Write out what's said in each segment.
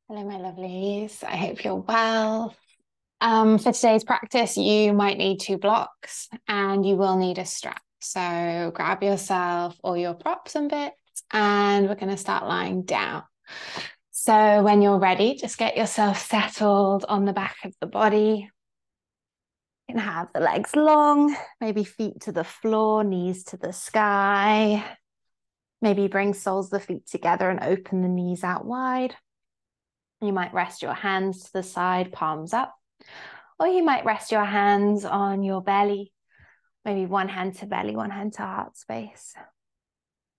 Hello, my lovelies. I hope you're well. For today's practice, you might need two blocks and you will need a strap. So grab yourself all your props and bits, and we're going to start lying down. So when you're ready, just get yourself settled on the back of the body. You can have the legs long, maybe feet to the floor, knees to the sky. Maybe bring soles of the feet together and open the knees out wide. You might rest your hands to the side, palms up, or you might rest your hands on your belly, maybe one hand to belly, one hand to heart space.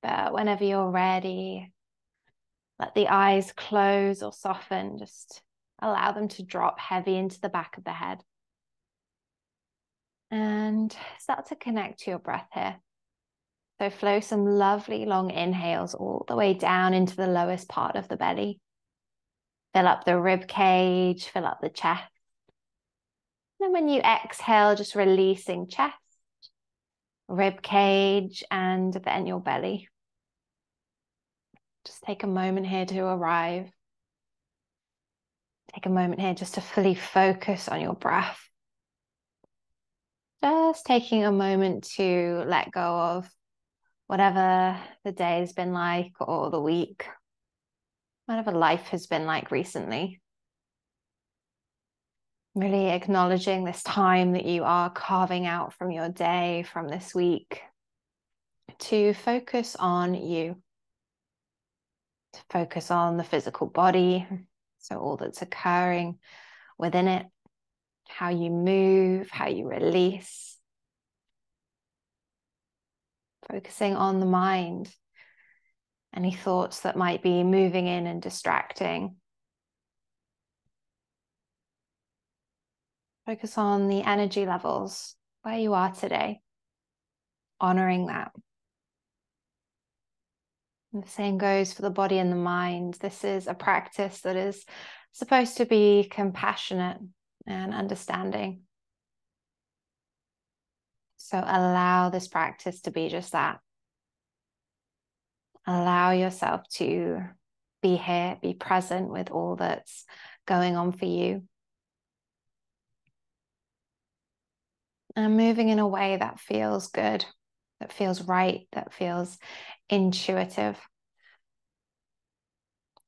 But whenever you're ready, let the eyes close or soften, just allow them to drop heavy into the back of the head. And start to connect to your breath here. So flow some lovely long inhales all the way down into the lowest part of the belly. Fill up the rib cage, fill up the chest. And when you exhale, just releasing chest, rib cage, and then your belly. Just take a moment here to arrive. Take a moment here just to fully focus on your breath. Just taking a moment to let go of whatever the day has been like or the week, whatever life has been like recently. Really acknowledging this time that you are carving out from your day, from this week, to focus on you, to focus on the physical body, so all that's occurring within it, how you move, how you release. Focusing on the mind, any thoughts that might be moving in and distracting. Focus on the energy levels, where you are today, honoring that. And the same goes for the body and the mind. This is a practice that is supposed to be compassionate and understanding. So allow this practice to be just that. Allow yourself to be here, be present with all that's going on for you. And moving in a way that feels good, that feels right, that feels intuitive.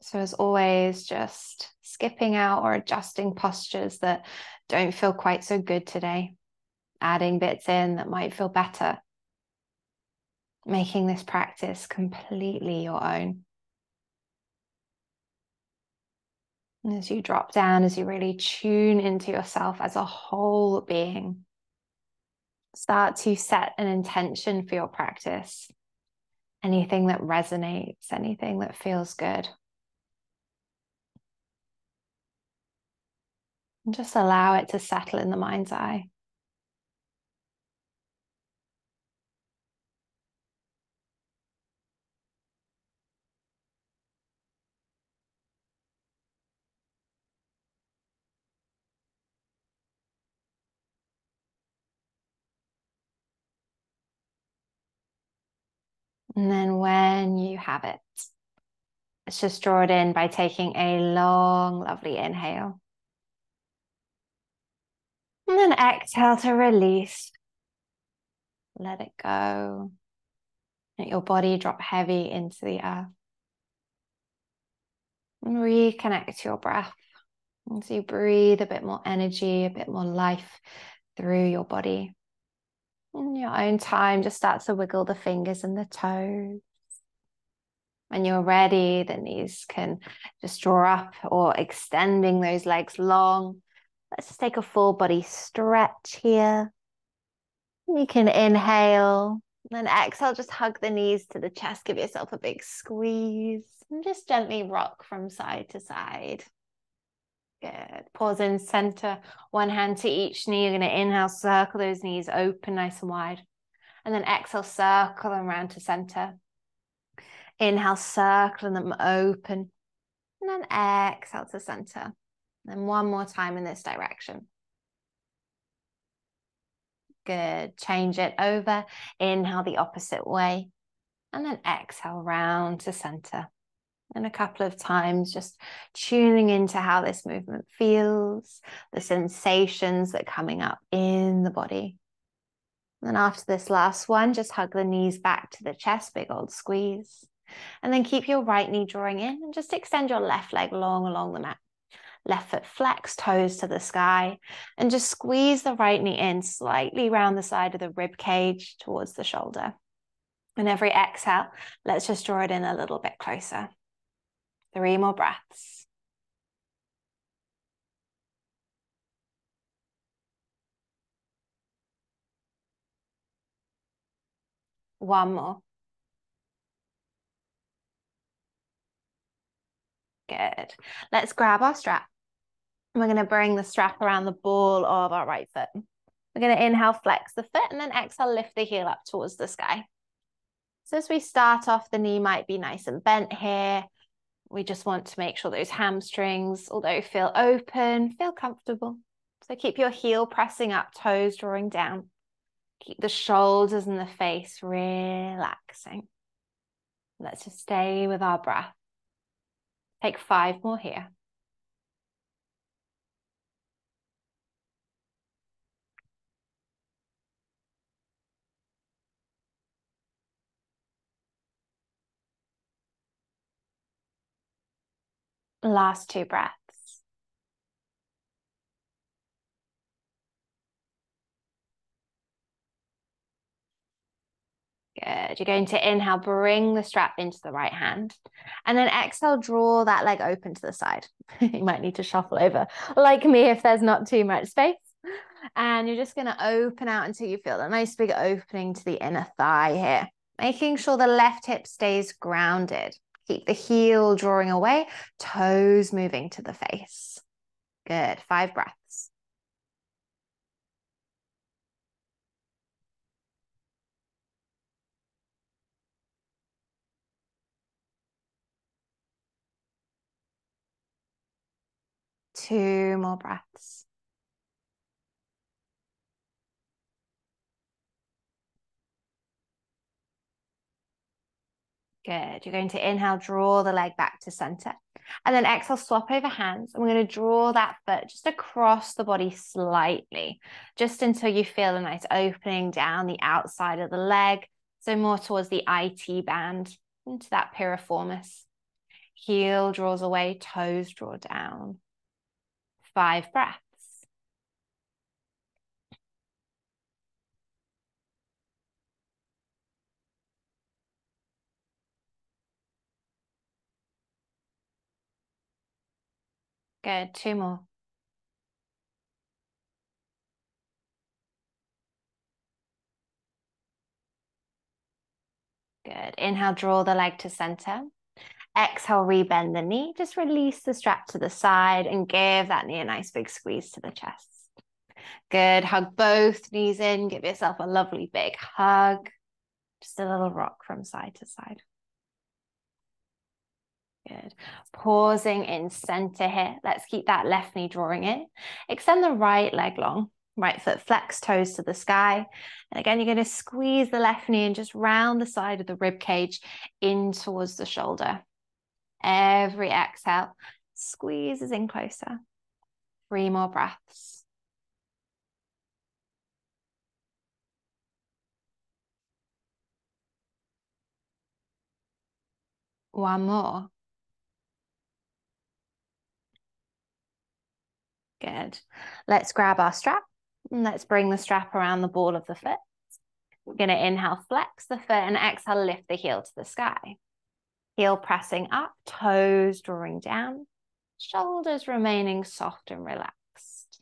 So as always, just skipping out or adjusting postures that don't feel quite so good today. Adding bits in that might feel better. Making this practice completely your own. And as you drop down, as you really tune into yourself as a whole being, start to set an intention for your practice. Anything that resonates, anything that feels good. And just allow it to settle in the mind's eye. And then when you have it, let's just draw it in by taking a long, lovely inhale. And then exhale to release. Let it go. Let your body drop heavy into the earth. And reconnect to your breath. As you breathe a bit more energy, a bit more life through your body. In your own time, just start to wiggle the fingers and the toes. When you're ready, the knees can just draw up or extending those legs long. Let's just take a full body stretch here. You can inhale, then exhale, just hug the knees to the chest, give yourself a big squeeze, and just gently rock from side to side. Good. Pause in center, one hand to each knee. You're going to inhale, circle those knees open nice and wide. And then exhale, circle them around to center. Inhale, circling them open. And then exhale to center. And one more time in this direction. Good. Change it over. Inhale the opposite way. And then exhale round to center. And a couple of times, just tuning into how this movement feels, the sensations that are coming up in the body. And then after this last one, just hug the knees back to the chest, big old squeeze. And then keep your right knee drawing in and just extend your left leg long along the mat. Left foot flex, toes to the sky, and just squeeze the right knee in slightly round the side of the rib cage towards the shoulder. And every exhale, let's just draw it in a little bit closer. 3 more breaths. One more. Good. Let's grab our strap. We're going to bring the strap around the ball of our right foot. We're going to inhale, flex the foot, and then exhale, lift the heel up towards the sky. So as we start off, the knee might be nice and bent here. We just want to make sure those hamstrings, although feel open, feel comfortable. So keep your heel pressing up, toes drawing down. Keep the shoulders and the face relaxing. Let's just stay with our breath. Take 5 more here. Last 2 breaths. Good. You're going to inhale, bring the strap into the right hand. And then exhale, draw that leg open to the side. You might need to shuffle over, like me, if there's not too much space. And you're just going to open out until you feel a nice big opening to the inner thigh here. Making sure the left hip stays grounded. Keep the heel drawing away, toes moving to the face. Good. 5 breaths. Two more breaths. Good. You're going to inhale, draw the leg back to center. And then exhale, swap over hands. And we're going to draw that foot just across the body slightly, just until you feel a nice opening down the outside of the leg. So more towards the IT band, into that piriformis. Heel draws away, toes draw down. 5 breaths. Good. 2 more. Good. Inhale, draw the leg to center. Exhale, rebend the knee. Just release the strap to the side and give that knee a nice big squeeze to the chest. Good. Hug both knees in. Give yourself a lovely big hug. Just a little rock from side to side. Good. Pausing in center here. Let's keep that left knee drawing in. Extend the right leg long. Right foot flex, toes to the sky. And again, you're going to squeeze the left knee and just round the side of the rib cage in towards the shoulder. Every exhale squeezes in closer. 3 more breaths. One more. Good. Let's grab our strap and let's bring the strap around the ball of the foot. We're going to inhale, flex the foot, and exhale, lift the heel to the sky. Heel pressing up, toes drawing down, shoulders remaining soft and relaxed.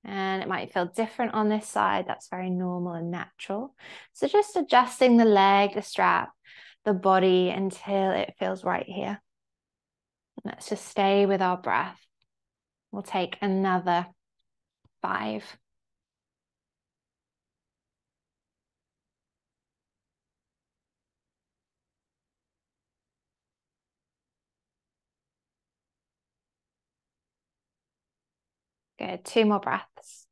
And it might feel different on this side. That's very normal and natural. So just adjusting the leg, the strap, the body until it feels right here. Let's just stay with our breath. We'll take another 5. Good. 2 more breaths.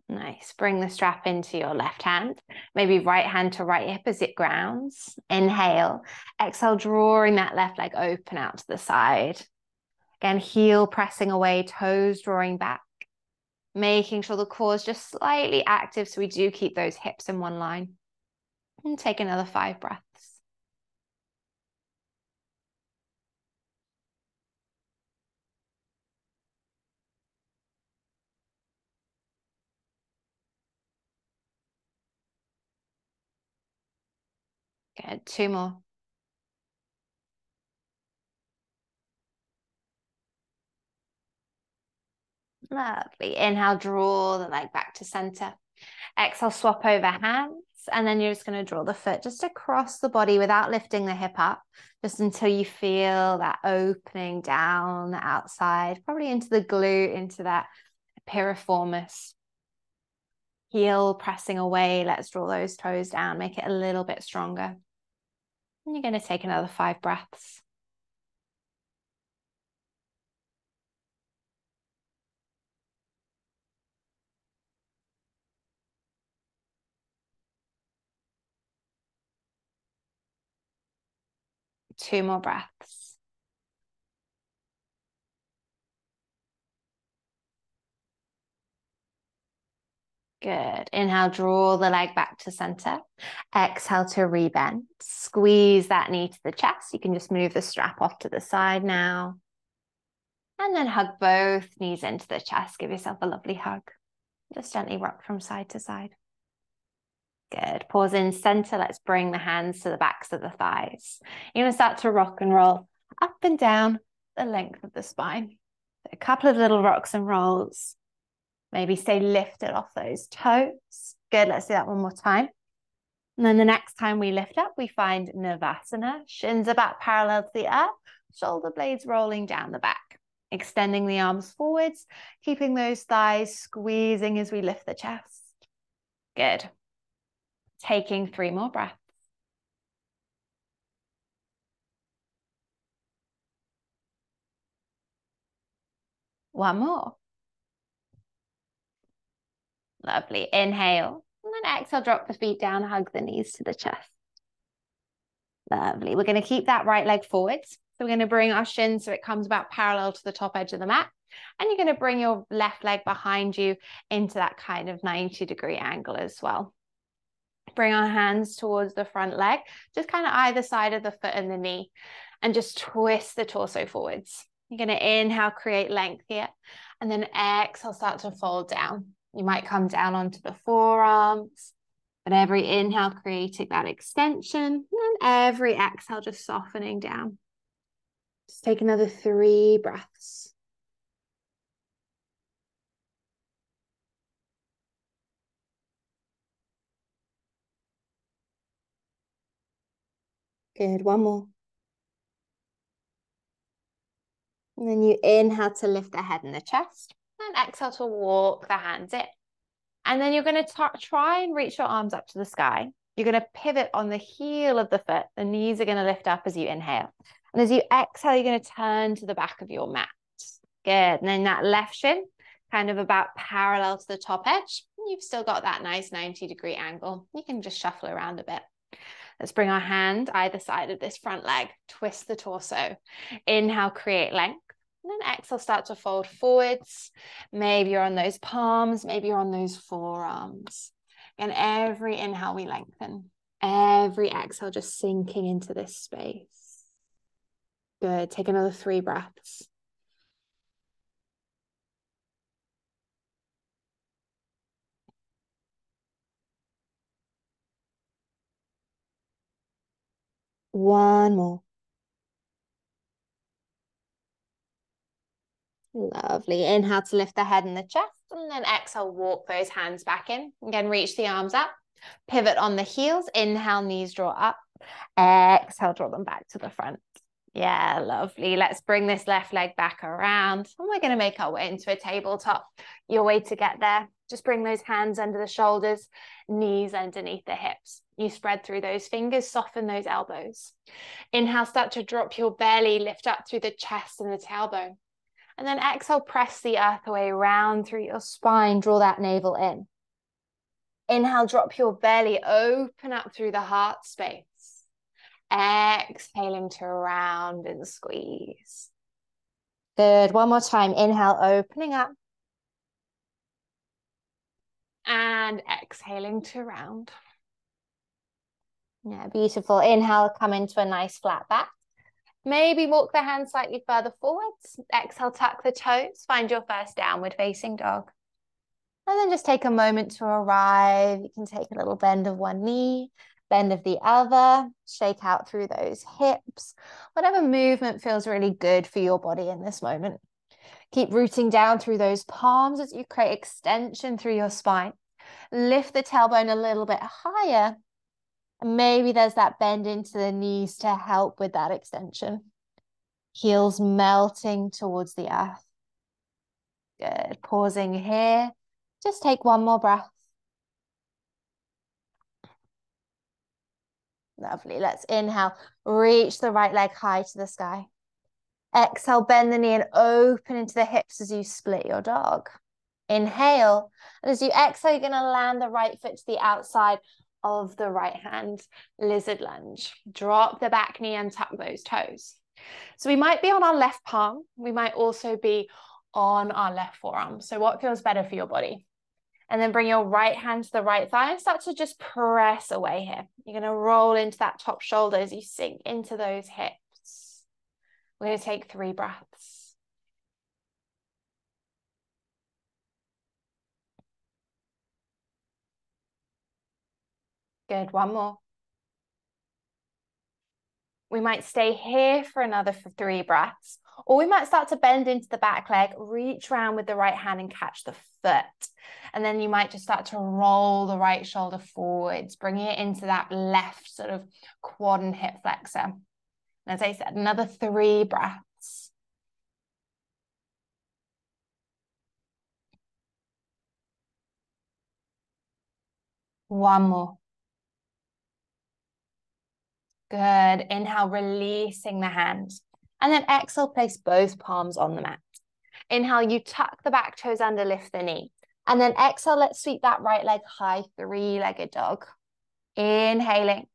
Nice. Bring the strap into your left hand, maybe right hand to right hip as it grounds. Inhale. Exhale, drawing that left leg open out to the side. Again, heel pressing away, toes drawing back. Making sure the core is just slightly active so we do keep those hips in one line. And take another 5 breaths. Good. 2 more. Lovely. Inhale, draw the leg back to center. Exhale, swap over hands. And then you're just going to draw the foot just across the body without lifting the hip up, just until you feel that opening down the outside, probably into the glute, into that piriformis. Heel pressing away. Let's draw those toes down, make it a little bit stronger. And you're going to take another 5 breaths. Two more breaths. Good. Inhale, draw the leg back to center. Exhale to rebend. Squeeze that knee to the chest. You can just move the strap off to the side now. And then hug both knees into the chest. Give yourself a lovely hug. Just gently rock from side to side. Good. Pause in center. Let's bring the hands to the backs of the thighs. You're going to start to rock and roll up and down the length of the spine. A couple of little rocks and rolls. Maybe stay lifted off those toes. Good. Let's do that one more time. And then the next time we lift up, we find Navasana. Shins about parallel to the earth. Shoulder blades rolling down the back. Extending the arms forwards, keeping those thighs squeezing as we lift the chest. Good. Taking 3 more breaths. One more. Lovely. Inhale. And then exhale, drop the feet down, hug the knees to the chest. Lovely. We're going to keep that right leg forwards. So we're going to bring our shin so it comes about parallel to the top edge of the mat. And you're going to bring your left leg behind you into that kind of 90-degree angle as well. Bring our hands towards the front leg, just kind of either side of the foot and the knee, and just twist the torso forwards. You're going to inhale, create length here, and then exhale, start to fold down. You might come down onto the forearms, but every inhale creating that extension, and every exhale just softening down. Just take another 3 breaths. Good, one more. And then you inhale to lift the head and the chest, and exhale to walk the hands in. And then you're going to try and reach your arms up to the sky. You're going to pivot on the heel of the foot. The knees are going to lift up as you inhale. And as you exhale, you're going to turn to the back of your mat. Good. And then that left shin, kind of about parallel to the top edge. You've still got that nice 90-degree angle. You can just shuffle around a bit. Let's bring our hand either side of this front leg. Twist the torso. Inhale, create length. And then exhale, start to fold forwards. Maybe you're on those palms, maybe you're on those forearms. And every inhale, we lengthen. Every exhale, just sinking into this space. Good. Take another 3 breaths. One more. Lovely. Inhale to lift the head and the chest, and then exhale, walk those hands back in. Again, reach the arms up, pivot on the heels. Inhale, knees draw up. Exhale, draw them back to the front. Yeah, lovely. Let's bring this left leg back around. And we're going to make our way into a tabletop. Your way to get there. Just bring those hands under the shoulders, knees underneath the hips. You spread through those fingers, soften those elbows. Inhale, start to drop your belly, lift up through the chest and the tailbone. And then exhale, press the earth away round through your spine, draw that navel in. Inhale, drop your belly, open up through the heart space. Exhaling to round and squeeze. Good. One more time. Inhale, opening up. And exhaling to round. Yeah, beautiful. Inhale, come into a nice flat back. Maybe walk the hands slightly further forwards. Exhale, tuck the toes. Find your first downward facing dog. And then just take a moment to arrive. You can take a little bend of one knee, bend of the other, shake out through those hips. Whatever movement feels really good for your body in this moment. Keep rooting down through those palms as you create extension through your spine. Lift the tailbone a little bit higher. And maybe there's that bend into the knees to help with that extension. Heels melting towards the earth. Good. Pausing here. Just take one more breath. Lovely. Let's inhale. Reach the right leg high to the sky. Exhale, bend the knee and open into the hips as you split your dog. Inhale. And as you exhale, you're going to land the right foot to the outside of the right hand. Lizard lunge. Drop the back knee and tuck those toes. So we might be on our left palm. We might also be on our left forearm. So what feels better for your body? And then bring your right hand to the right thigh and start to just press away here. You're going to roll into that top shoulder as you sink into those hips. We're going to take 3 breaths. Good, one more. We might stay here for another 3 breaths, or we might start to bend into the back leg, reach around with the right hand and catch the foot. And then you might just start to roll the right shoulder forwards, bringing it into that left sort of quad and hip flexor. And as I said, another 3 breaths. One more. Good. Inhale, releasing the hands. And then exhale, place both palms on the mat. Inhale, you tuck the back toes under, lift the knee. And then exhale, let's sweep that right leg high, 3-legged dog. Inhaling.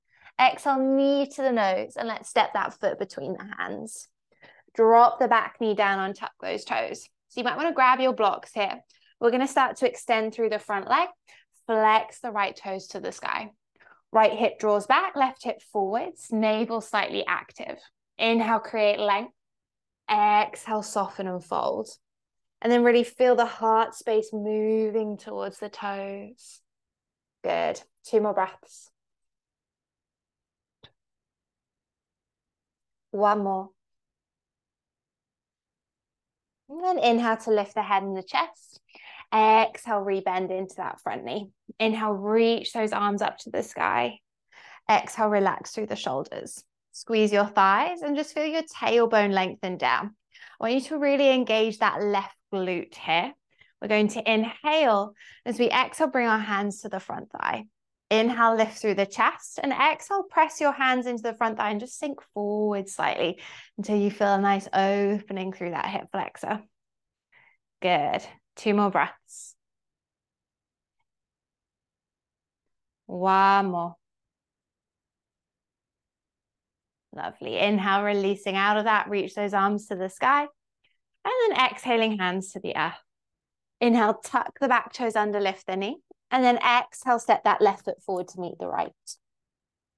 Exhale, knee to the nose, and let's step that foot between the hands. Drop the back knee down and tuck those toes. So you might want to grab your blocks here. We're going to start to extend through the front leg. Flex the right toes to the sky. Right hip draws back, left hip forwards, navel slightly active. Inhale, create length. Exhale, soften and fold. And then really feel the heart space moving towards the toes. Good. 2 more breaths. 1 more. And then inhale to lift the head and the chest. Exhale, rebend into that front knee. Inhale, reach those arms up to the sky. Exhale, relax through the shoulders. Squeeze your thighs and just feel your tailbone lengthen down. I want you to really engage that left glute here. We're going to inhale. As we exhale, bring our hands to the front thigh. Inhale, lift through the chest, and exhale, press your hands into the front thigh and just sink forward slightly until you feel a nice opening through that hip flexor. Good. 2 more breaths. 1 more. Lovely. Inhale, releasing out of that, reach those arms to the sky. And then exhaling, hands to the earth. Inhale, tuck the back toes under, lift the knee. And then exhale, step that left foot forward to meet the right.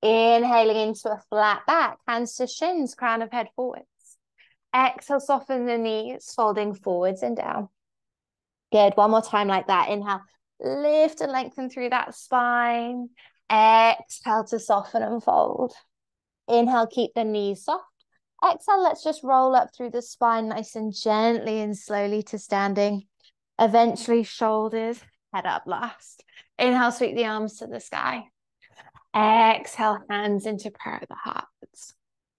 Inhaling into a flat back, hands to shins, crown of head forwards. Exhale, soften the knees, folding forwards and down. Good. 1 more time like that. Inhale, lift and lengthen through that spine. Exhale to soften and fold. Inhale, keep the knees soft. Exhale, let's just roll up through the spine nice and gently and slowly to standing. Eventually, shoulders, head up last. Inhale, sweep the arms to the sky. Exhale, hands into prayer of the hearts.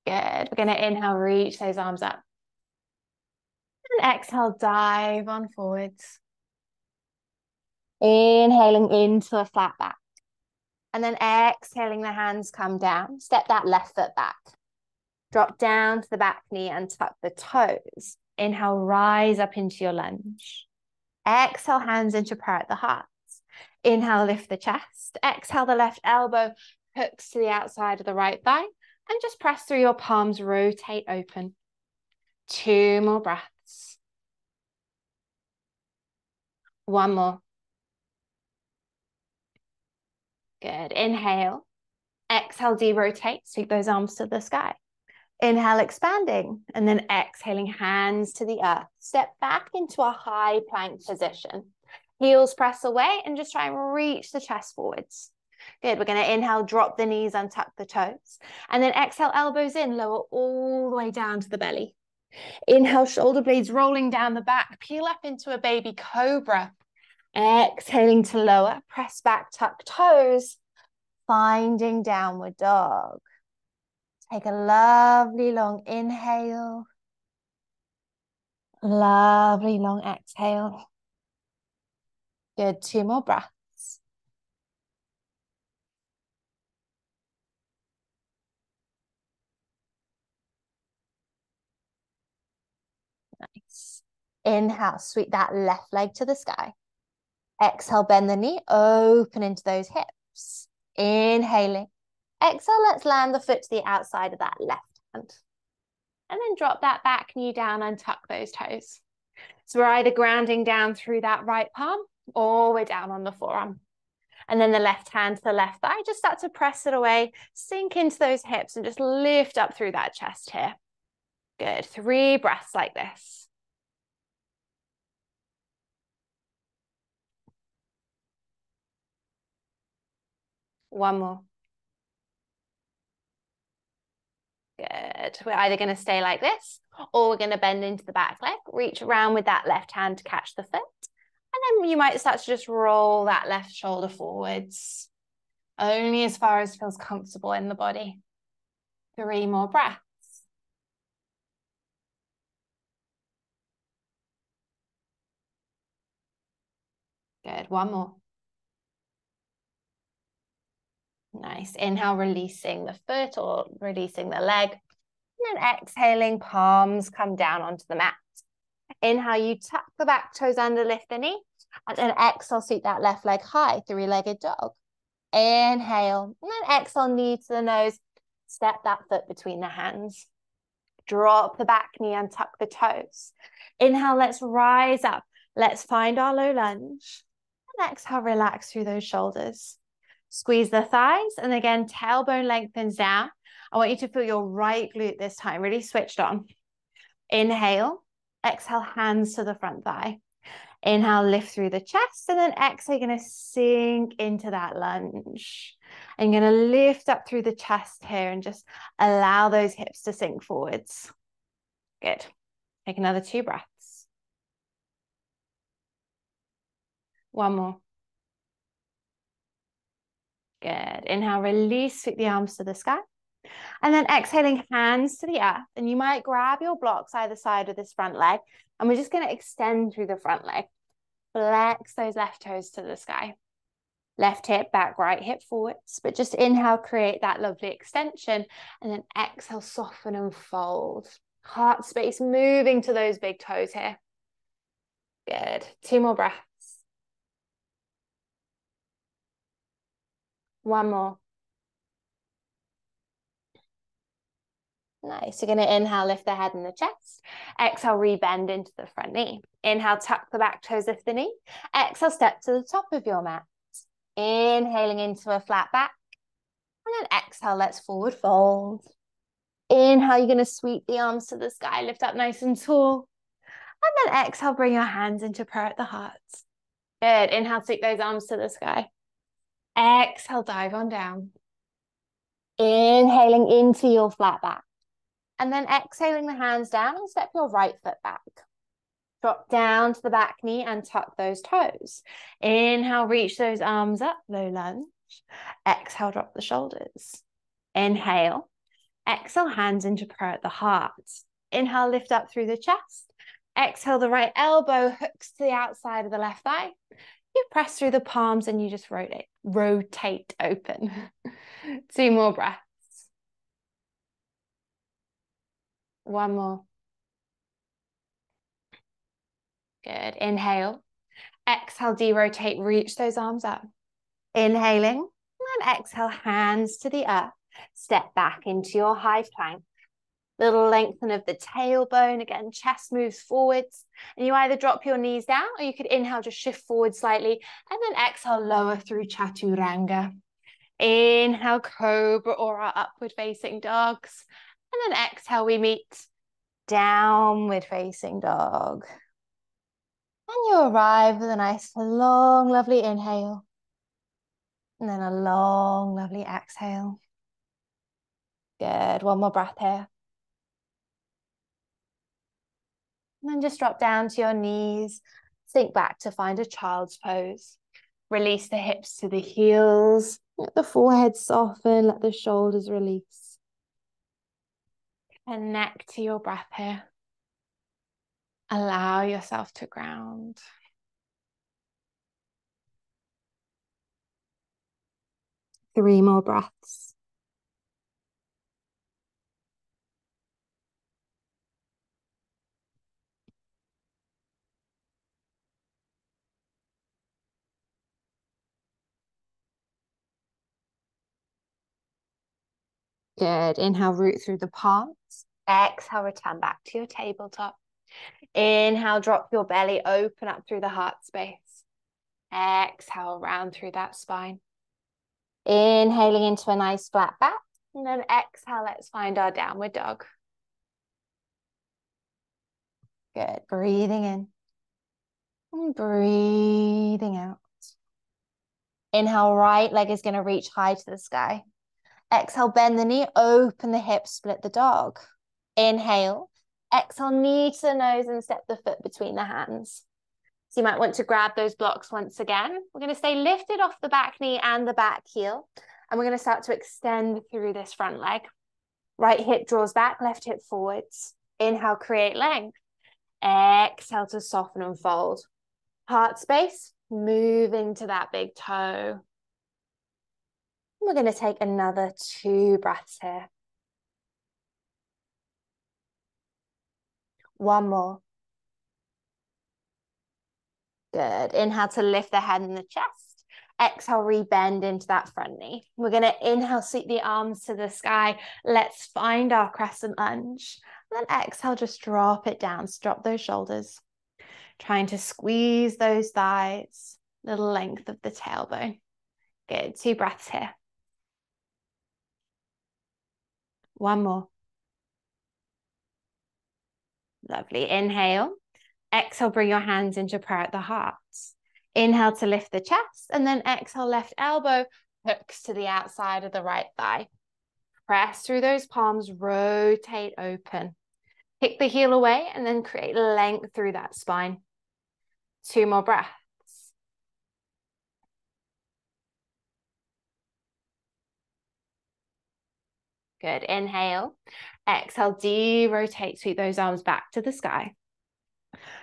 Good. We're going to inhale, reach those arms up. And exhale, dive on forwards. Inhaling into a flat back. And then exhaling, the hands come down. Step that left foot back. Drop down to the back knee and tuck the toes. Inhale, rise up into your lunge. Exhale, hands into prayer at the hearts. Inhale, lift the chest. Exhale, the left elbow hooks to the outside of the right thigh. And just press through your palms, rotate open. 2 more breaths. 1 more. Good. Inhale. Exhale, derotate. Sweep those arms to the sky. Inhale, expanding. And then exhaling, hands to the earth. Step back into a high plank position. Heels press away and just try and reach the chest forwards. Good. We're going to inhale, drop the knees, untuck the toes. And then exhale, elbows in, lower all the way down to the belly. Inhale, shoulder blades rolling down the back. Peel up into a baby cobra. Exhaling to lower, press back, tuck toes. Finding downward dog. Take a lovely long inhale. Lovely long exhale. Good. 2 more breaths. Nice. Inhale, sweep that left leg to the sky. Exhale, bend the knee, open into those hips. Inhaling. Exhale, let's land the foot to the outside of that left hand. And then drop that back knee down and tuck those toes. So we're either grounding down through that right palm or we're down on the forearm. And then the left hand to the left thigh, just start to press it away, sink into those hips and just lift up through that chest here. Good. 3 breaths like this. One more. Good. We're either going to stay like this or we're going to bend into the back leg, reach around with that left hand to catch the foot. And then you might start to just roll that left shoulder forwards, only as far as feels comfortable in the body. 3 more breaths. Good. 1 more. Nice. Inhale, releasing the foot or releasing the leg. And then exhaling, palms come down onto the mat. Inhale, you tuck the back toes under, lift the knee. And then exhale, sweep that left leg high, 3-legged dog. Inhale, and then exhale, knee to the nose. Step that foot between the hands. Drop the back knee and tuck the toes. Inhale, let's rise up. Let's find our low lunge. And exhale, relax through those shoulders. Squeeze the thighs, and again, tailbone lengthens down. I want you to feel your right glute this time, really switched on. Inhale, exhale, hands to the front thigh. Inhale, lift through the chest, and then exhale, you're going to sink into that lunge. And you're going to lift up through the chest here and just allow those hips to sink forwards. Good. Take another 2 breaths. 1 more. Good. Inhale, release, sweep the arms to the sky. And then exhaling, hands to the earth. And you might grab your blocks either side of this front leg. And we're just going to extend through the front leg. Flex those left toes to the sky. Left hip back, right hip forwards. But just inhale, create that lovely extension. And then exhale, soften and fold. Heart space moving to those big toes here. Good. 2 more breaths. 1 more. Nice. You're going to inhale, lift the head and the chest. Exhale, rebend into the front knee. Inhale, tuck the back toes, lift the knee. Exhale, step to the top of your mat. Inhaling into a flat back. And then exhale, let's forward fold. Inhale, you're going to sweep the arms to the sky, lift up nice and tall. And then exhale, bring your hands into prayer at the heart. Good. Inhale, sweep those arms to the sky. Exhale, dive on down. Inhaling into your flat back. And then exhaling the hands down and step your right foot back. Drop down to the back knee and tuck those toes. Inhale, reach those arms up, low lunge. Exhale, drop the shoulders. Inhale. Exhale, hands into prayer at the heart. Inhale, lift up through the chest. Exhale, the right elbow hooks to the outside of the left thigh. You press through the palms and you just rotate open. 2 more breaths. 1 more. Good. Inhale. Exhale, derotate, reach those arms up. Inhaling, and exhale, hands to the earth. Step back into your high plank. Little lengthen of the tailbone. Again, chest moves forwards. And you either drop your knees down or you could inhale, just shift forward slightly. And then exhale, lower through chaturanga. Inhale, cobra or our upward facing dogs. And then exhale, we meet downward facing dog. And you arrive with a nice, long, lovely inhale. And then a long, lovely exhale. Good. One more breath here. And then just drop down to your knees. Sink back to find a child's pose. Release the hips to the heels. Let the forehead soften. Let the shoulders release. Connect to your breath here. Allow yourself to ground. Three more breaths. Good. Inhale, root through the palms. Exhale, return back to your tabletop. Inhale, drop your belly, open up through the heart space. Exhale, round through that spine. Inhaling into a nice flat back. And then exhale, let's find our downward dog. Good. Breathing in. And breathing out. Inhale, right leg is going to reach high to the sky. Exhale, bend the knee, open the hips, split the dog. Inhale. Exhale, knee to the nose and step the foot between the hands. So you might want to grab those blocks once again. We're going to stay lifted off the back knee and the back heel. And we're going to start to extend through this front leg. Right hip draws back, left hip forwards. Inhale, create length. Exhale to soften and fold. Heart space, move into that big toe. We're going to take another 2 breaths here. One more. Good. Inhale to lift the head and the chest. Exhale, rebend into that front knee. We're going to inhale, sweep the arms to the sky. Let's find our crescent lunge. And then exhale, just drop it down. Drop those shoulders. Trying to squeeze those thighs. Little length of the tailbone. Good. 2 breaths here. One more. Lovely. Inhale. Exhale, bring your hands into prayer at the heart. Inhale to lift the chest, and then exhale, left elbow hooks to the outside of the right thigh. Press through those palms, rotate open. Kick the heel away, and then create length through that spine. 2 more breaths. Good. Inhale. Exhale, de-rotate, sweep those arms back to the sky.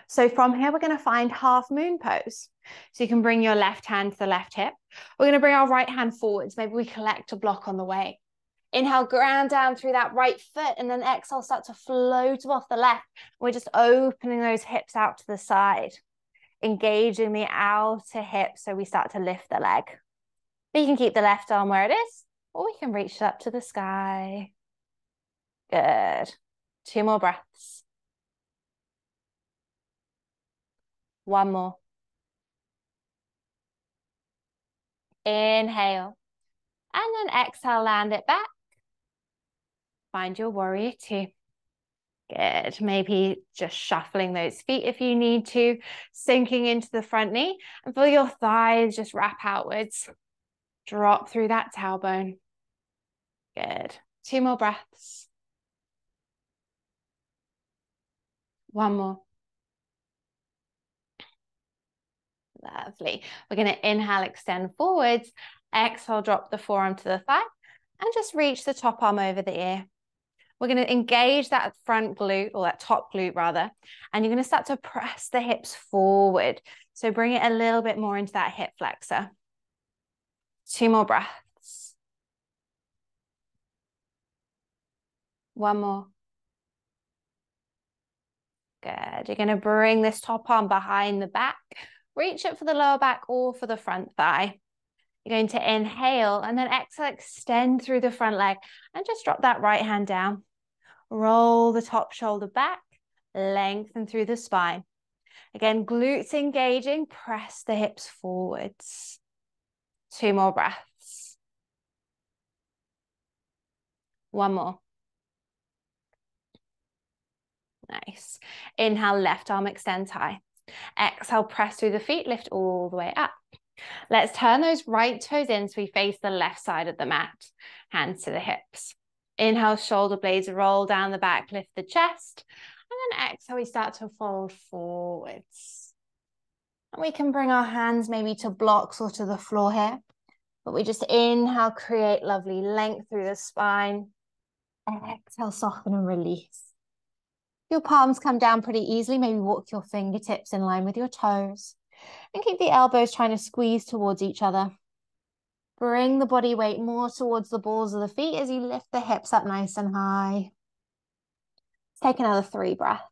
So from here, we're going to find half moon pose. So you can bring your left hand to the left hip. We're going to bring our right hand forwards. Maybe we collect a block on the way. Inhale, ground down through that right foot, and then exhale, start to float off the left. We're just opening those hips out to the side, engaging the outer hip so we start to lift the leg. You can keep the left arm where it is, or we can reach it up to the sky. Good. 2 more breaths. One more. Inhale. And then exhale, land it back. Find your warrior 2. Good. Maybe just shuffling those feet if you need to, sinking into the front knee, and feel your thighs just wrap outwards. Drop through that tailbone. Good. 2 more breaths. One more. Lovely. We're going to inhale, extend forwards. Exhale, drop the forearm to the thigh, and just reach the top arm over the ear. We're going to engage that front glute, or that top glute rather, and you're going to start to press the hips forward. So bring it a little bit more into that hip flexor. 2 more breaths. One more. Good. You're going to bring this top arm behind the back. Reach it for the lower back or for the front thigh. You're going to inhale and then exhale, extend through the front leg and just drop that right hand down. Roll the top shoulder back, lengthen through the spine. Again, glutes engaging, press the hips forwards. 2 more breaths. 1 more. Nice. Inhale, left arm extends high. Exhale, press through the feet, lift all the way up. Let's turn those right toes in so we face the left side of the mat. Hands to the hips. Inhale, shoulder blades roll down the back, lift the chest. And then exhale, we start to fold forwards. And we can bring our hands maybe to blocks or to the floor here. But we just inhale, create lovely length through the spine. Exhale, soften and release. Your palms come down pretty easily. Maybe walk your fingertips in line with your toes. And keep the elbows trying to squeeze towards each other. Bring the body weight more towards the balls of the feet as you lift the hips up nice and high. Take another 3 breaths.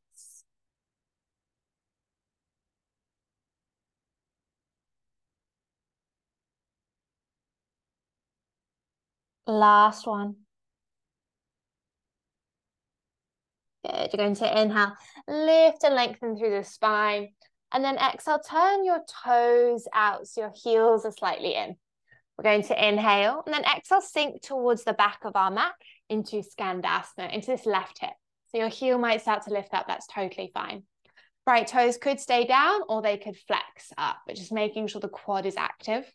Last one. Good. You're going to inhale, lift and lengthen through the spine. And then exhale, turn your toes out so your heels are slightly in. We're going to inhale and then exhale, sink towards the back of our mat into Skandasana, into this left hip. So your heel might start to lift up. That's totally fine. Right toes could stay down or they could flex up, but just making sure the quad is active.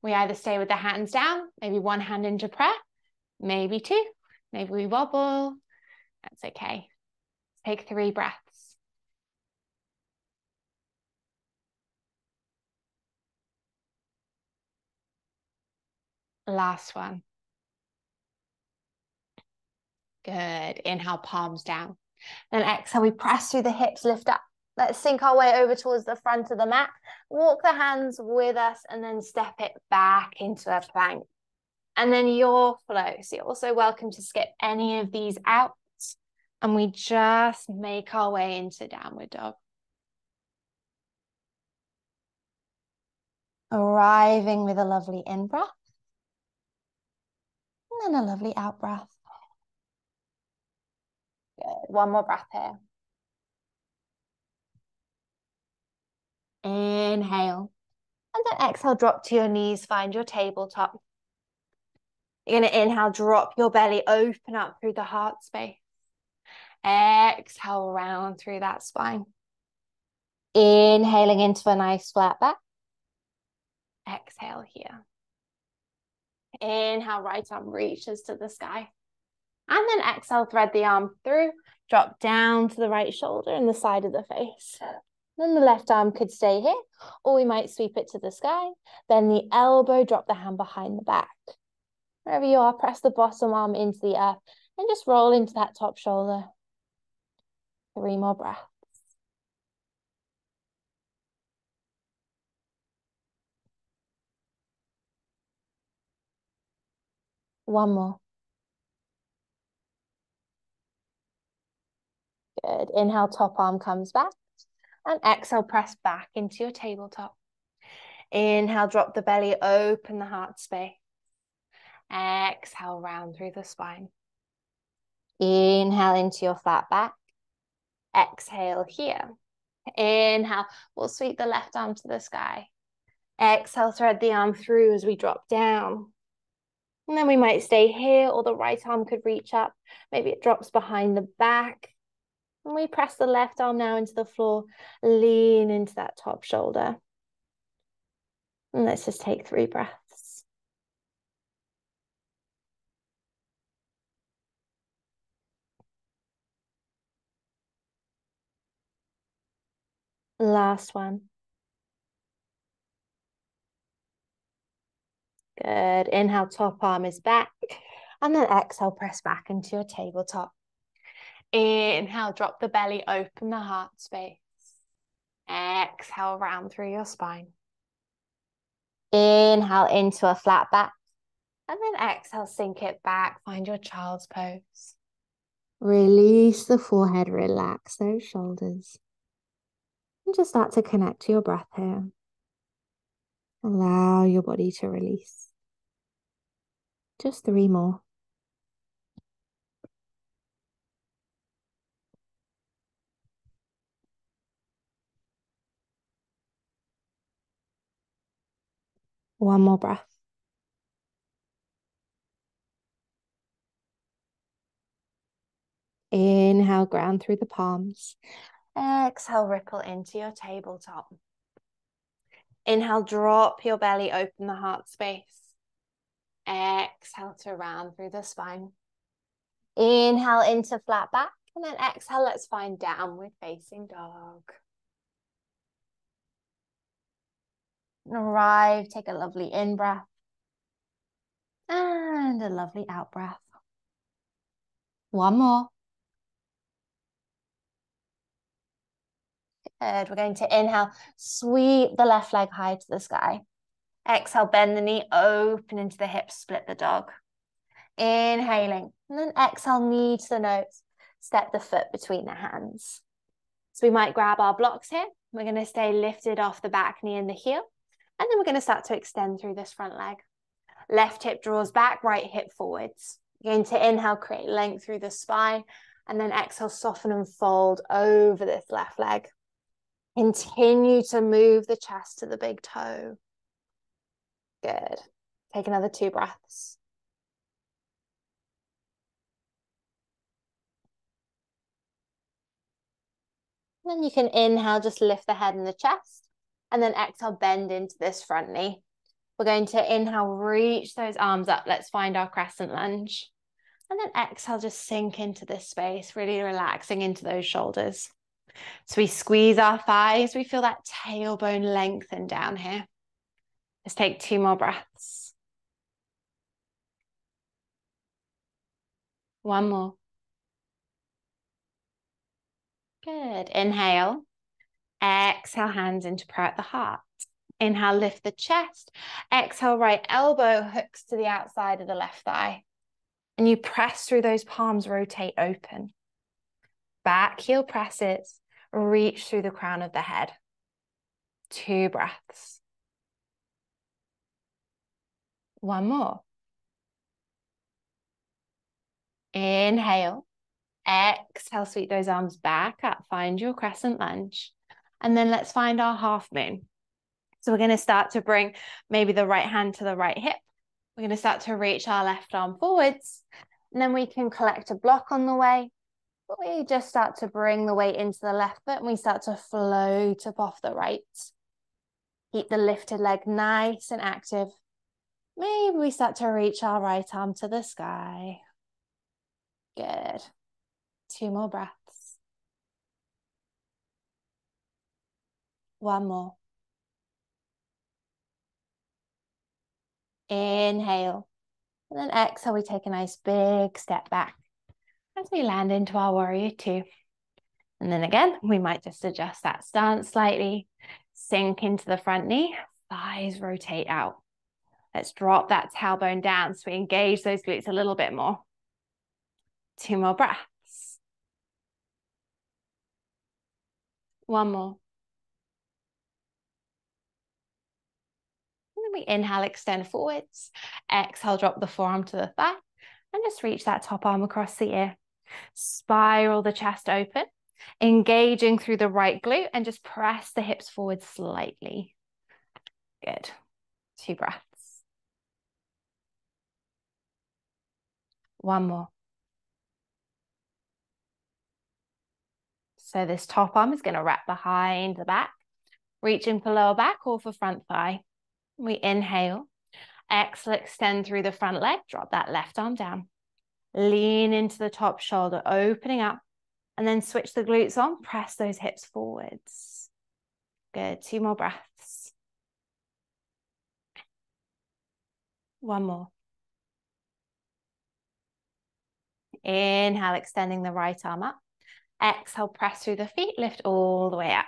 We either stay with the hands down, maybe 1 hand into prayer, maybe 2, maybe we wobble. That's okay. Take 3 breaths. Last one. Good. Inhale, palms down. Then exhale, we press through the hips, lift up. Let's sink our way over towards the front of the mat. Walk the hands with us and then step it back into a plank. And then your flow. So you're also welcome to skip any of these out. And we just make our way into downward dog. Arriving with a lovely in-breath. And then a lovely out-breath. Good. 1 more breath here. Inhale. And then exhale, drop to your knees, find your tabletop. You're going to inhale, drop your belly, open up through the heart space. Exhale, round through that spine. Inhaling into a nice flat back. Exhale here. Inhale, right arm reaches to the sky. And then exhale, thread the arm through, drop down to the right shoulder and the side of the face. Then the left arm could stay here, or we might sweep it to the sky. Then the elbow, drop the hand behind the back. Wherever you are, press the bottom arm into the earth and just roll into that top shoulder. 3 more breaths. One more. Good. Inhale, top arm comes back. And exhale, press back into your tabletop. Inhale, drop the belly, open the heart space. Exhale, round through the spine. Inhale into your flat back. Exhale here. Inhale, we'll sweep the left arm to the sky. Exhale, thread the arm through as we drop down. And then we might stay here, or the right arm could reach up. Maybe it drops behind the back. And we press the left arm now into the floor. Lean into that top shoulder. And let's just take 3 breaths. Last one. Good. Inhale, top arm is back. And then exhale, press back into your tabletop. Inhale, drop the belly, open the heart space. Exhale, round through your spine. Inhale into a flat back. And then exhale, sink it back, find your child's pose. Release the forehead, relax those shoulders. And just start to connect to your breath here. Allow your body to release. Just 3 more. One more breath. Inhale, ground through the palms. Exhale, ripple into your tabletop. Inhale, drop your belly, open the heart space. Exhale to round through the spine. Inhale into flat back, and then exhale, let's find downward facing dog. Arrive, take a lovely in-breath. And a lovely out-breath. One more. Good. We're going to inhale, sweep the left leg high to the sky. Exhale, bend the knee, open into the hips, split the dog. Inhaling, and then exhale, knee to the nose. Step the foot between the hands. So we might grab our blocks here. We're going to stay lifted off the back knee and the heel. And then we're going to start to extend through this front leg. Left hip draws back, right hip forwards. You're going to inhale, create length through the spine. And then exhale, soften and fold over this left leg. Continue to move the chest to the big toe. Good. Take another 2 breaths. Then you can inhale, just lift the head and the chest. And then exhale, bend into this front knee. We're going to inhale, reach those arms up. Let's find our crescent lunge. And then exhale, just sink into this space, really relaxing into those shoulders. So we squeeze our thighs. We feel that tailbone lengthen down here. Let's take 2 more breaths. One more. Good. Inhale. Exhale, hands into prayer at the heart. Inhale, lift the chest. Exhale, right elbow hooks to the outside of the left thigh. And you press through those palms, rotate open. Back heel presses, reach through the crown of the head. 2 breaths. One more. Inhale. Exhale, sweep those arms back up. Find your crescent lunge. And then let's find our half moon. So we're going to start to bring maybe the right hand to the right hip. We're going to start to reach our left arm forwards. And then we can collect a block on the way. But we just start to bring the weight into the left foot and we start to float up off the right. Keep the lifted leg nice and active. Maybe we start to reach our right arm to the sky. Good. 2 more breaths. One more. Inhale. And then exhale, we take a nice big step back as we land into our warrior 2. And then again, we might just adjust that stance slightly. Sink into the front knee. Thighs rotate out. Let's drop that tailbone down so we engage those glutes a little bit more. 2 more breaths. One more. And then we inhale, extend forwards. Exhale, drop the forearm to the thigh. And just reach that top arm across the ear. Spiral the chest open. Engaging through the right glute and just press the hips forward slightly. Good. 2 breaths. One more. So this top arm is going to wrap behind the back, reaching for lower back or for front thigh. We inhale. Exhale, extend through the front leg. Drop that left arm down. Lean into the top shoulder, opening up. And then switch the glutes on. Press those hips forwards. Good. 2 more breaths. One more. Inhale, extending the right arm up. Exhale, press through the feet. Lift all the way up.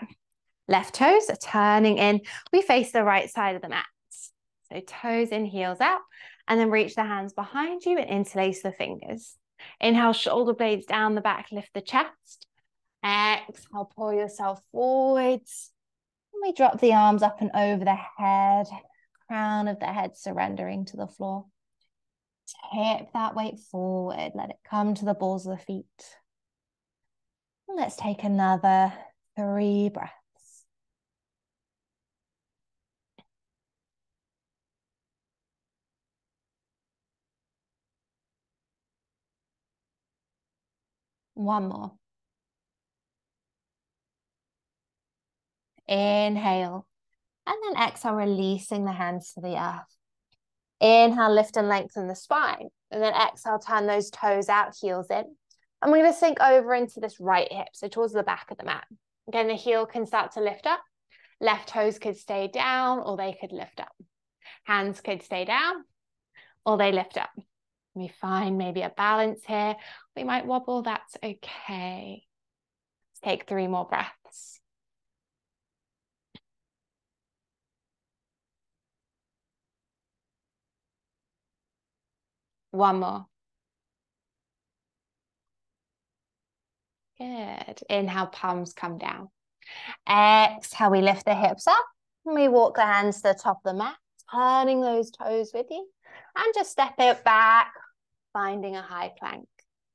Left toes are turning in. We face the right side of the mat. So toes in, heels out. And then reach the hands behind you and interlace the fingers. Inhale, shoulder blades down the back. Lift the chest. Exhale, pull yourself forwards. And we drop the arms up and over the head. crown of the head surrendering to the floor. Tip that weight forward. Let it come to the balls of the feet. And let's take another 3 breaths. One more. Inhale. And then exhale, releasing the hands to the earth. Inhale, lift and lengthen the spine. And then exhale, turn those toes out, heels in. And we're going to sink over into this right hip, so towards the back of the mat. Again, the heel can start to lift up. Left toes could stay down or they could lift up. Hands could stay down or they lift up. We find maybe a balance here. We might wobble, that's okay. Let's take 3 more breaths. One more. Good. Inhale, palms come down. Exhale, we lift the hips up. And we walk the hands to the top of the mat, turning those toes with you. And just step it back, finding a high plank.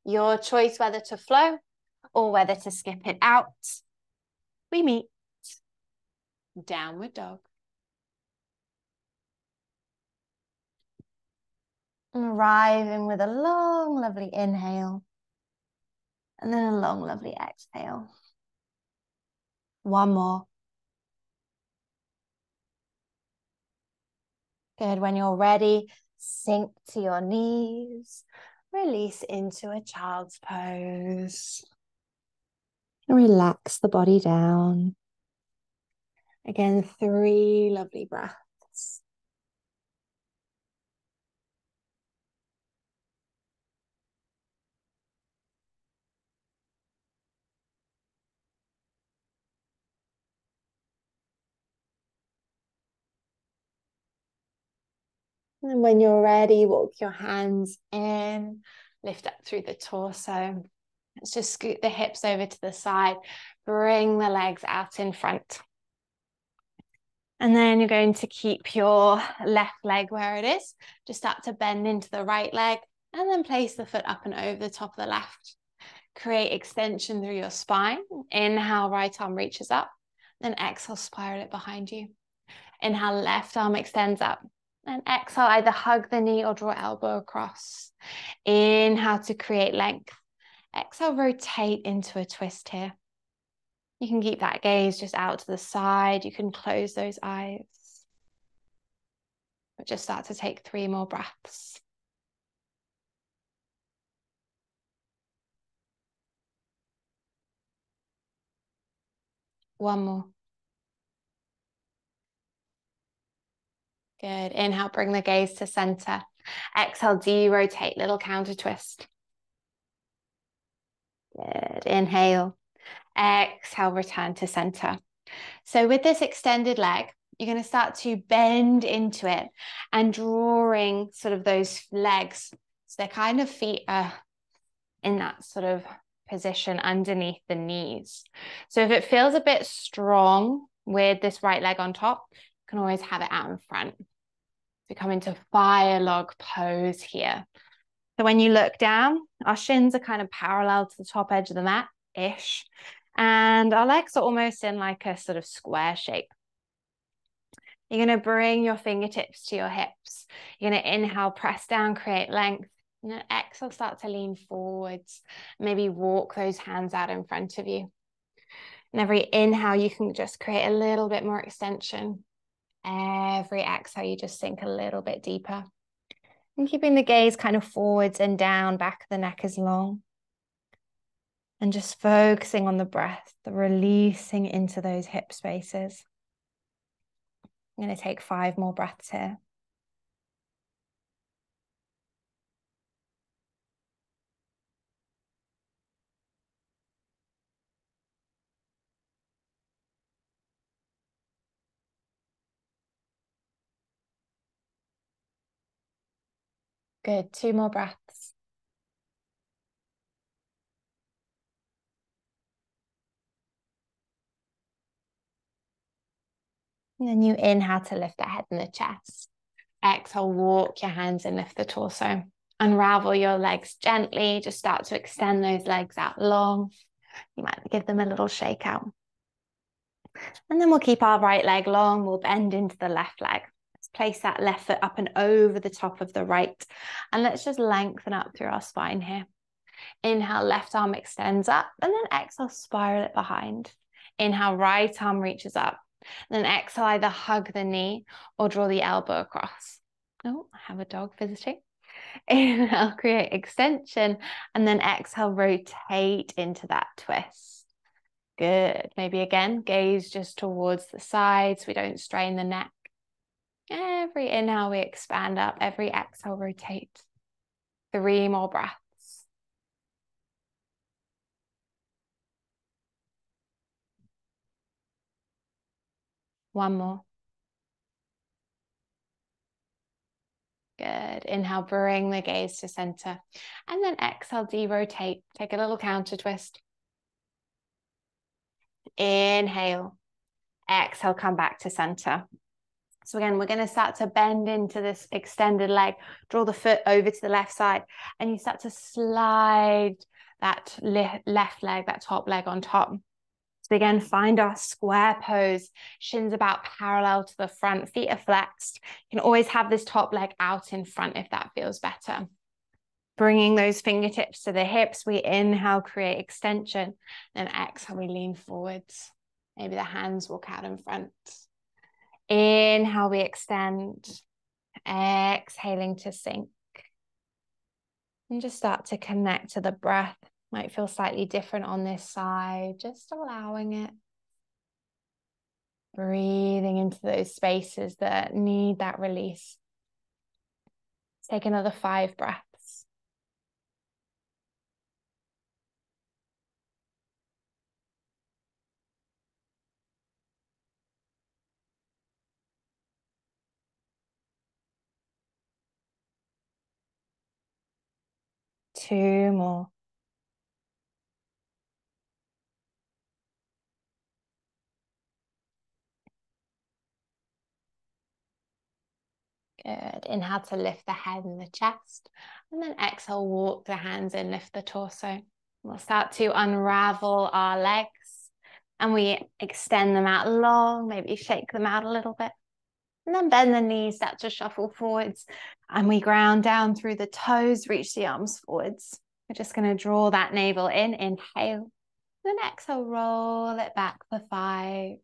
Your choice whether to flow or whether to skip it out. We meet. Downward dog. And arriving with a long, lovely inhale. And then a long, lovely exhale. One more. Good. When you're ready, sink to your knees. Release into a child's pose. Relax the body down. Again, 3 lovely breaths. And when you're ready, walk your hands in, lift up through the torso. Let's just scoot the hips over to the side, bring the legs out in front. And then you're going to keep your left leg where it is. Just start to bend into the right leg and then place the foot up and over the top of the left. Create extension through your spine. Inhale, right arm reaches up. Then exhale, spiral it behind you. Inhale, left arm extends up. And exhale, either hug the knee or draw elbow across. Inhale to create length. Exhale, rotate into a twist here. You can keep that gaze just out to the side. You can close those eyes. But just start to take 3 more breaths. One more. Good. Inhale, bring the gaze to center. Exhale, de-rotate, little counter twist. Good. Inhale. Exhale, return to center. So with this extended leg, you're going to start to bend into it and drawing sort of those legs. So their kind of feet are in that sort of position underneath the knees. So if it feels a bit strong with this right leg on top, you can always have it out in front. We come into fire log pose here. So when you look down, our shins are kind of parallel to the top edge of the mat-ish. And our legs are almost in like a sort of square shape. You're going to bring your fingertips to your hips. You're going to inhale, press down, create length. And then exhale, start to lean forwards. Maybe walk those hands out in front of you. And every inhale, you can just create a little bit more extension. Every exhale, you just sink a little bit deeper. And keeping the gaze kind of forwards and down, back of the neck is long. And just focusing on the breath, the releasing into those hip spaces. I'm going to take 5 more breaths here. Good. 2 more breaths. And then you inhale to lift the head and the chest. Exhale, walk your hands and lift the torso. Unravel your legs gently. Just start to extend those legs out long. You might give them a little shake out. And then we'll keep our right leg long. We'll bend into the left leg. Let's place that left foot up and over the top of the right. And let's just lengthen up through our spine here. Inhale, left arm extends up. And then exhale, spiral it behind. Inhale, right arm reaches up. And then exhale, either hug the knee or draw the elbow across. Oh, I have a dog visiting. Inhale, create extension. And then exhale, rotate into that twist. Good. Maybe again, gaze just towards the sides. We don't strain the neck. Every inhale, we expand up. Every exhale, rotate. 3 more breaths. One more. Good. Inhale, bring the gaze to center. And then exhale, de-rotate. Take a little counter twist. Inhale. Exhale, come back to center. So again, we're going to start to bend into this extended leg. Draw the foot over to the left side. And you start to slide that left leg, that top leg on top. So again, find our square pose. Shins about parallel to the front. Feet are flexed. You can always have this top leg out in front if that feels better. Bringing those fingertips to the hips. We inhale, create extension. Then exhale, we lean forwards. Maybe the hands walk out in front. Inhale, we extend. Exhaling to sink. And just start to connect to the breath. Might feel slightly different on this side. Just allowing it. Breathing into those spaces that need that release. Take another 5 breaths. Two more. Good. Inhale to lift the head and the chest. And then exhale, walk the hands in, lift the torso. We'll start to unravel our legs. And we extend them out long, maybe shake them out a little bit. And then bend the knees, start to shuffle forwards. And we ground down through the toes, reach the arms forwards. We're just going to draw that navel in, inhale. Then exhale, roll it back for 5.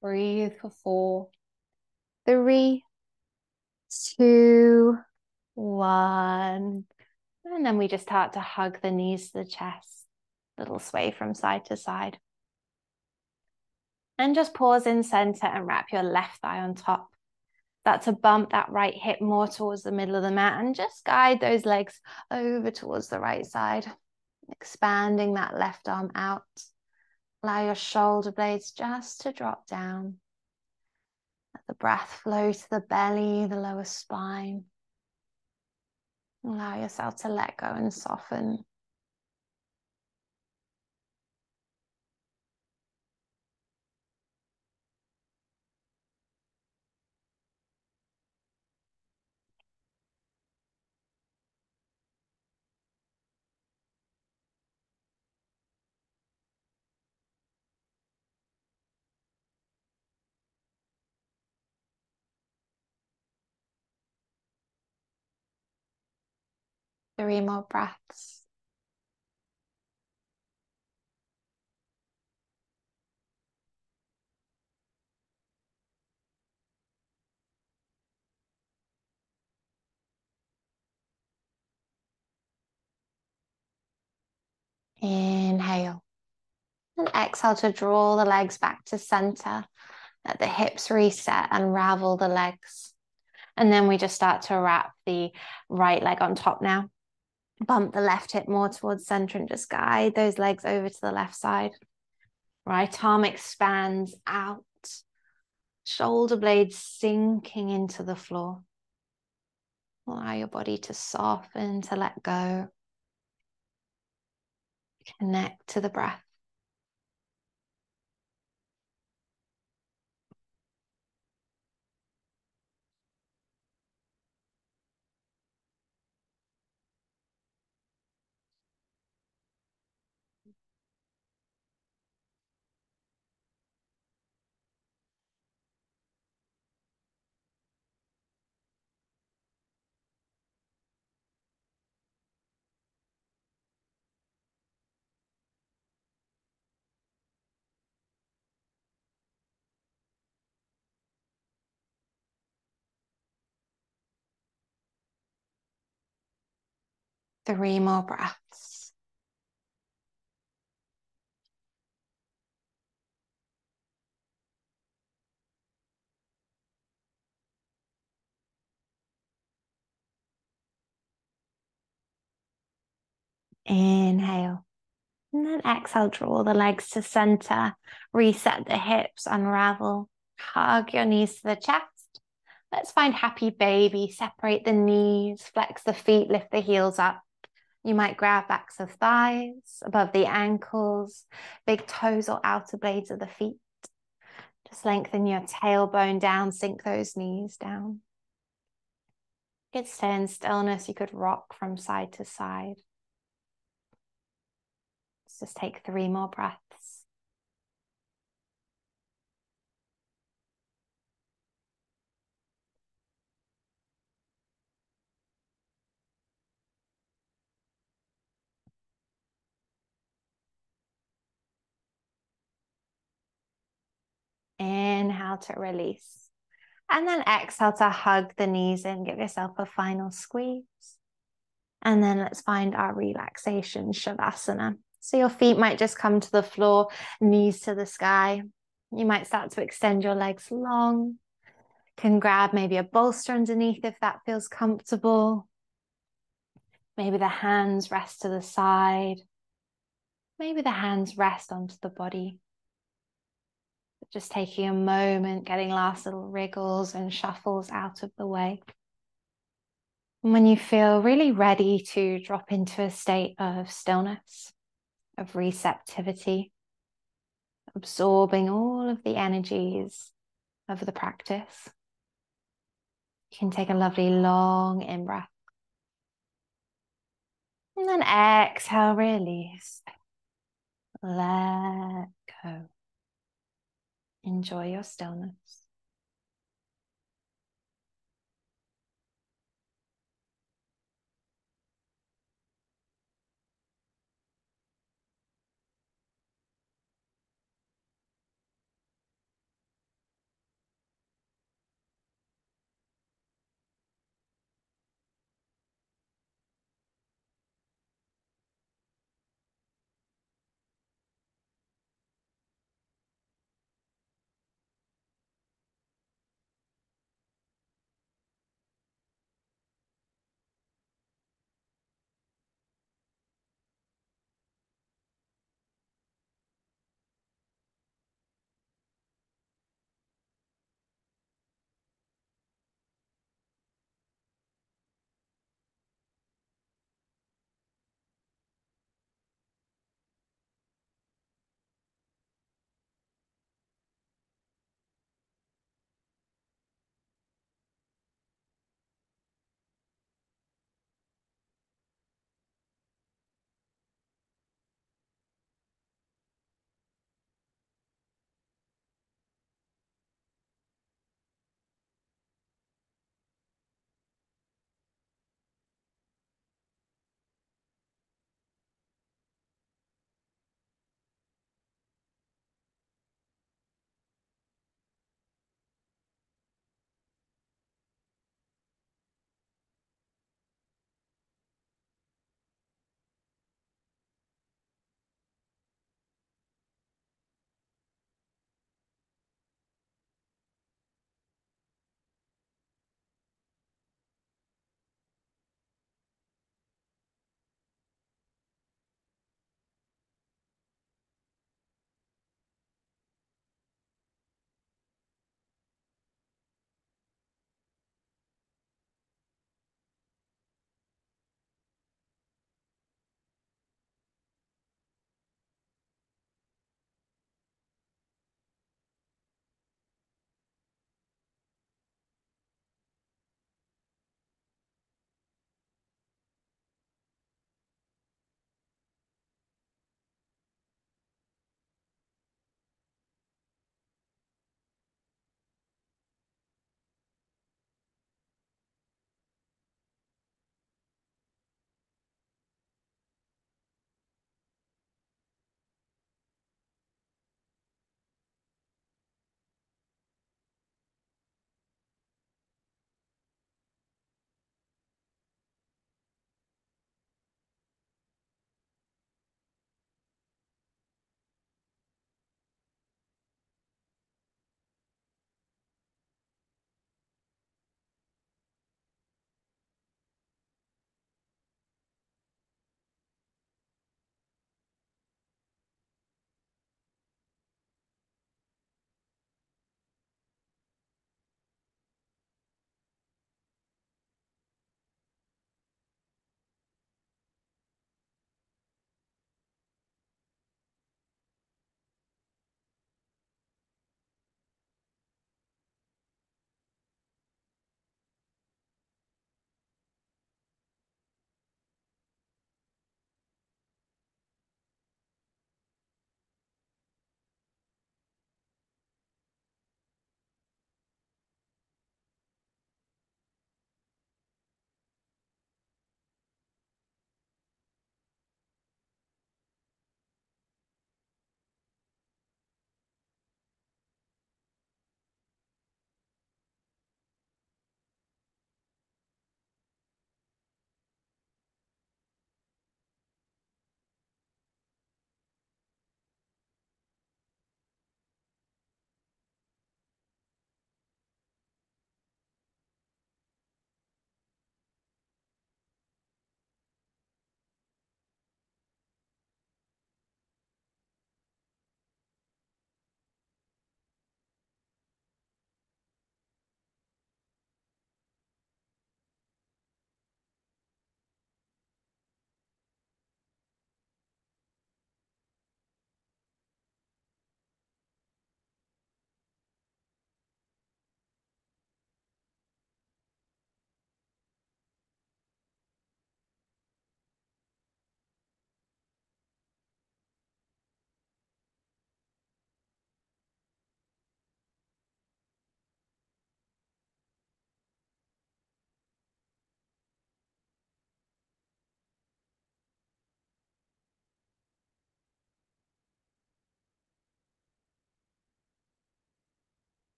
Breathe for 4, 3, 2, 1. And then we just start to hug the knees to the chest. Little sway from side to side. And just pause in center and wrap your left thigh on top. Start to bump that right hip more towards the middle of the mat and just guide those legs over towards the right side. Expanding that left arm out. Allow your shoulder blades just to drop down. Let the breath flow to the belly, the lower spine. Allow yourself to let go and soften. Three more breaths. Inhale. And exhale to draw the legs back to center. Let the hips reset, unravel the legs. And then we just start to wrap the right leg on top now. Bump the left hip more towards center and just guide those legs over to the left side. Right arm expands out. Shoulder blades sinking into the floor. Allow your body to soften, to let go. Connect to the breath. 3 more breaths. Inhale. And then exhale, draw the legs to center, reset the hips, unravel, hug your knees to the chest. Let's find happy baby, separate the knees, flex the feet, lift the heels up. You might grab backs of thighs, above the ankles, big toes or outer blades of the feet. Just lengthen your tailbone down, sink those knees down. You could stay in stillness, you could rock from side to side. Let's just take 3 more breaths. Inhale to release. And then exhale to hug the knees in, give yourself a final squeeze. And then let's find our relaxation Shavasana. So your feet might just come to the floor, knees to the sky. You might start to extend your legs long. Can grab maybe a bolster underneath if that feels comfortable. Maybe the hands rest to the side. Maybe the hands rest onto the body. Just taking a moment, getting last little wriggles and shuffles out of the way. And when you feel really ready to drop into a state of stillness, of receptivity, absorbing all of the energies of the practice, you can take a lovely long in-breath. And then exhale, release. Let go. Enjoy your stillness.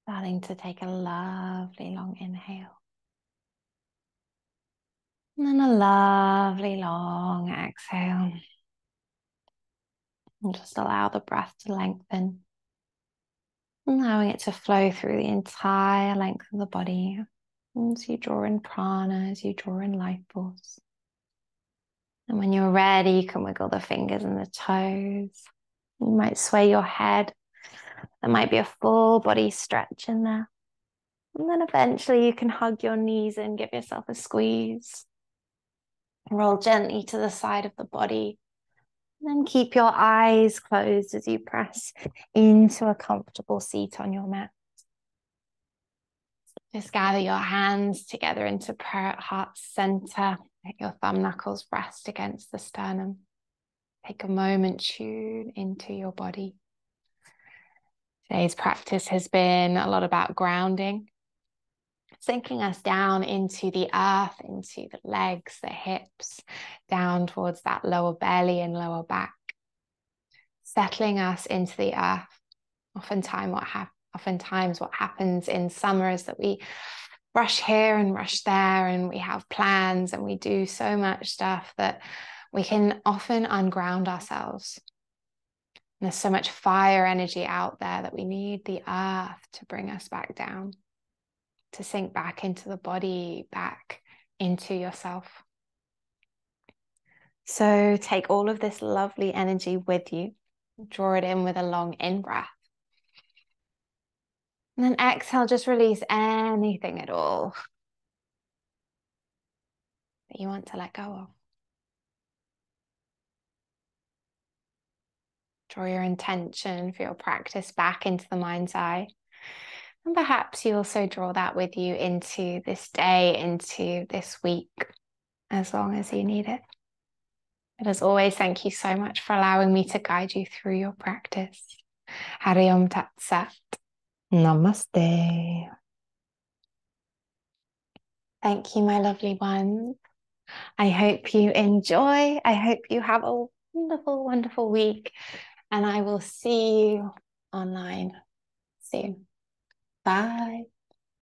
Starting to take a lovely long inhale. And then a lovely long exhale. And just allow the breath to lengthen. Allowing it to flow through the entire length of the body. As you draw in prana, as you draw in life force. And when you're ready, you can wiggle the fingers and the toes. You might sway your head. There might be a full body stretch in there. And then eventually you can hug your knees and give yourself a squeeze. Roll gently to the side of the body. And then keep your eyes closed as you press into a comfortable seat on your mat. Just gather your hands together into prayer at heart center. Let your thumb knuckles rest against the sternum. Take a moment, tune into your body. Today's practice has been a lot about grounding, sinking us down into the earth, into the legs, the hips, down towards that lower belly and lower back, settling us into the earth. Oftentimes what happens in summer is that we rush here and rush there, and we have plans and we do so much stuff that we can often unground ourselves. And there's so much fire energy out there that we need the earth to bring us back down, to sink back into the body, back into yourself. So take all of this lovely energy with you, draw it in with a long in-breath. And then exhale, just release anything at all that you want to let go of. Draw your intention for your practice back into the mind's eye. And perhaps you also draw that with you into this day, into this week, as long as you need it. But as always, thank you so much for allowing me to guide you through your practice. Hari Om Tat Sat. Namaste. Thank you, my lovely ones. I hope you enjoy. I hope you have a wonderful, wonderful week. And I will see you online soon. Bye.